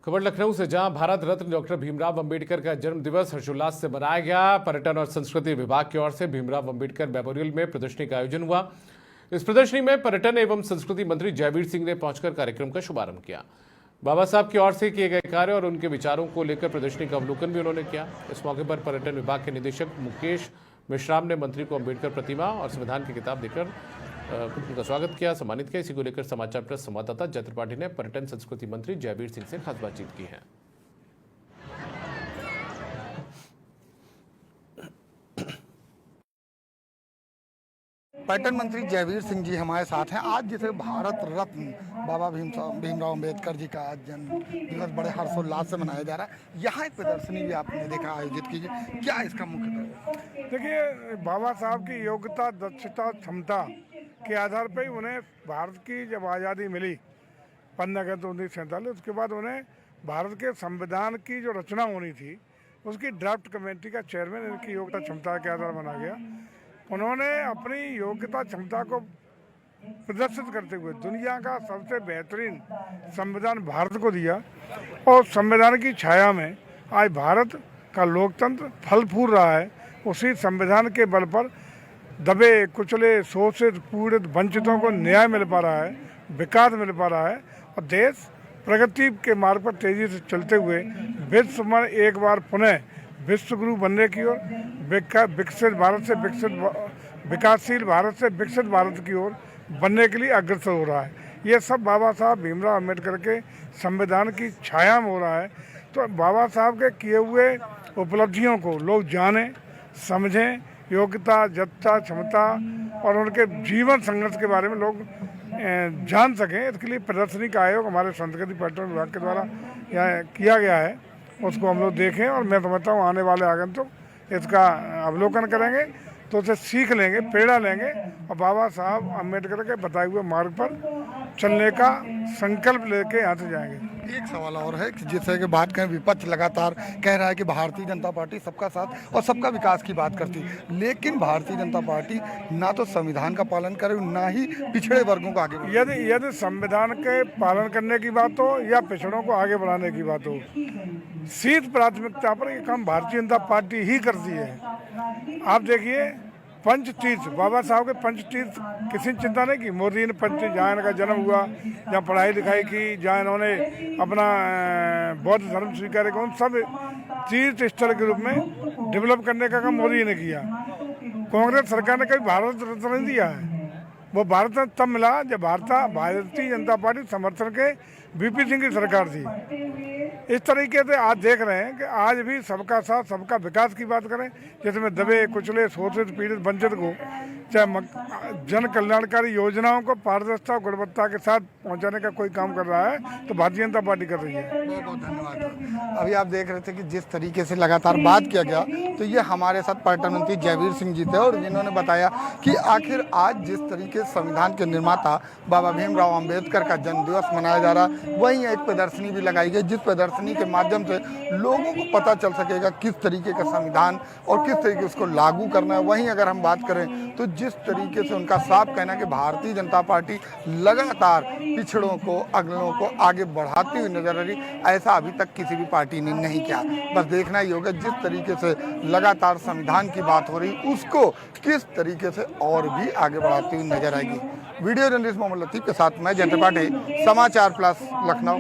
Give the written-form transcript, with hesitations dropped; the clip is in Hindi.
खबर लखनऊ से, जहां भारत रत्न डॉक्टर भीमराव अंबेडकर का जन्म दिवस हर्षोल्लास से मनाया गया। पर्यटन और संस्कृति विभाग की ओर से भीमराव अंबेडकर मेमोरियल में प्रदर्शनी का आयोजन हुआ। इस प्रदर्शनी में पर्यटन एवं संस्कृति मंत्री जयवीर सिंह ने पहुंचकर कार्यक्रम का शुभारंभ किया। बाबा साहब की ओर से किए गए कार्य और उनके विचारों को लेकर प्रदर्शनी का अवलोकन भी उन्होंने किया। इस मौके पर पर्यटन विभाग के निदेशक मुकेश मेश्राम ने मंत्री को अंबेडकर प्रतिमा और संविधान की किताब देकर उनका स्वागत किया, सम्मानित किया। इसी को लेकर समाचार प्रेस संवाददाता जय त्रिपाठी ने पर्यटन संस्कृति मंत्री जयवीर सिंह से खास बातचीत की है। पर्यटन मंत्री जयवीर सिंह जी हमारे साथ हैं। आज जैसे भारत रत्न बाबा भीमराव अंबेडकर जी का आज जन्म दिवस बड़े हर्षोल्लास से मनाया जा रहा है। यहाँ एक प्रदर्शनी भी आपने देखा आयोजित कीजिए, क्या इसका मुख्य कारण? देखिए, बाबा साहब की योग्यता, दक्षता, क्षमता के आधार पर ही उन्हें भारत की जब आज़ादी मिली 15 अगस्त 1947, उसके बाद उन्हें भारत के संविधान की जो रचना होनी थी उसकी ड्राफ्ट कमेटी का चेयरमैन इनकी योग्यता क्षमता के आधार बना गया। उन्होंने अपनी योग्यता क्षमता को प्रदर्शित करते हुए दुनिया का सबसे बेहतरीन संविधान भारत को दिया और संविधान की छाया में आज भारत का लोकतंत्र फल फूल रहा है। उसी संविधान के बल पर दबे कुचले, शोषित, पीड़ित, वंचितों को न्याय मिल पा रहा है, विकास मिल पा रहा है और देश प्रगति के मार्ग पर तेजी से चलते हुए विश्व में एक बार पुनः विश्व गुरु बनने की ओर, विकसित भारत से विकासशील भारत से विकसित भारत की ओर बनने के लिए अग्रसर हो रहा है। ये सब बाबा साहब भीमराव अंबेडकर के संविधान की छाया में हो रहा है। तो बाबा साहब के किए हुए उपलब्धियों को लोग जानें, समझें, योग्यता, दक्षता, क्षमता और उनके जीवन संघर्ष के बारे में लोग जान सकें। इसके लिए प्रदर्शनी का आयोग हमारे संस्कृति पर्यटन विभाग के द्वारा यहाँ किया गया है, उसको हम लोग देखें और मैं समझता हूँ आने वाले आगंतुक इसका अवलोकन करेंगे तो उसे सीख लेंगे, प्रेरणा लेंगे और बाबा साहब अम्बेडकर के बताए हुए मार्ग पर चलने का संकल्प लेके यहाँ से जाएंगे। एक सवाल और है कि जिससे कि बात करें, विपक्ष लगातार कह रहा है कि भारतीय जनता पार्टी सबका साथ और सबका विकास की बात करती है, लेकिन भारतीय जनता पार्टी ना तो संविधान का पालन करे ना ही पिछड़े वर्गों को आगे बढ़े। यदि संविधान के पालन करने की बात हो या पिछड़ों को आगे बढ़ाने की बात हो, शीर्ष प्राथमिकता पर ये काम भारतीय जनता पार्टी ही करती है। आप देखिए, पंचतीर्थ, बाबा साहब के पंचतीर्थ किसी ने चिंता नहीं की। मोदी ने पंचतीर्थ, जहाँ इनका जन्म हुआ, जहाँ पढ़ाई लिखाई की, जहाँ इन्होंने अपना बौद्ध धर्म स्वीकार किया, उन सब तीर्थ स्थल के रूप में डेवलप करने का काम मोदी ने किया। कांग्रेस सरकार ने कभी भारत रत्न नहीं दिया है। वो भारत रत्न तब मिला जब भारतीय जनता पार्टी समर्थन के वीपी सिंह की सरकार थी। इस तरीके से आज देख रहे हैं कि आज भी सबका साथ सबका विकास की बात करें, जिसमें दबे कुचले, शोषित, पीड़ित, वंचित को चाहे जन कल्याणकारी योजनाओं को पारदर्शिता और गुणवत्ता के साथ पहुंचाने का कोई काम कर रहा है तो भारतीय जनता पार्टी कर रही है। बहुत बहुत धन्यवाद। अभी आप देख रहे थे कि जिस तरीके से लगातार बात किया गया, तो ये हमारे साथ पर्यटन मंत्री जयवीर सिंह जी थे और जिन्होंने बताया कि आखिर आज जिस तरीके से संविधान के निर्माता बाबा भीमराव अंबेडकर का जन्म दिवस मनाया जा रहा, वहीं एक प्रदर्शनी भी लगाई गई, जिस प्रदर्शनी के माध्यम से लोगों को पता चल सकेगा किस तरीके का संविधान और किस तरीके उसको लागू करना है। वहीं अगर हम बात करें तो जिस तरीके से उनका साफ कहना है कि भारतीय जनता पार्टी लगातार पिछड़ों को, अगलों को आगे बढ़ाती हुई नजर आ रही, ऐसा अभी तक किसी भी पार्टी ने नहीं किया। बस देखना ही होगा जिस तरीके से लगातार संविधान की बात हो रही उसको किस तरीके से और भी आगे बढ़ाती हुई नजर आएगी। वीडियो जर्नलिस्ट मोहम्मद लतीफ के साथ मैं जय त्रिपाठी, समाचार प्लस, लखनऊ।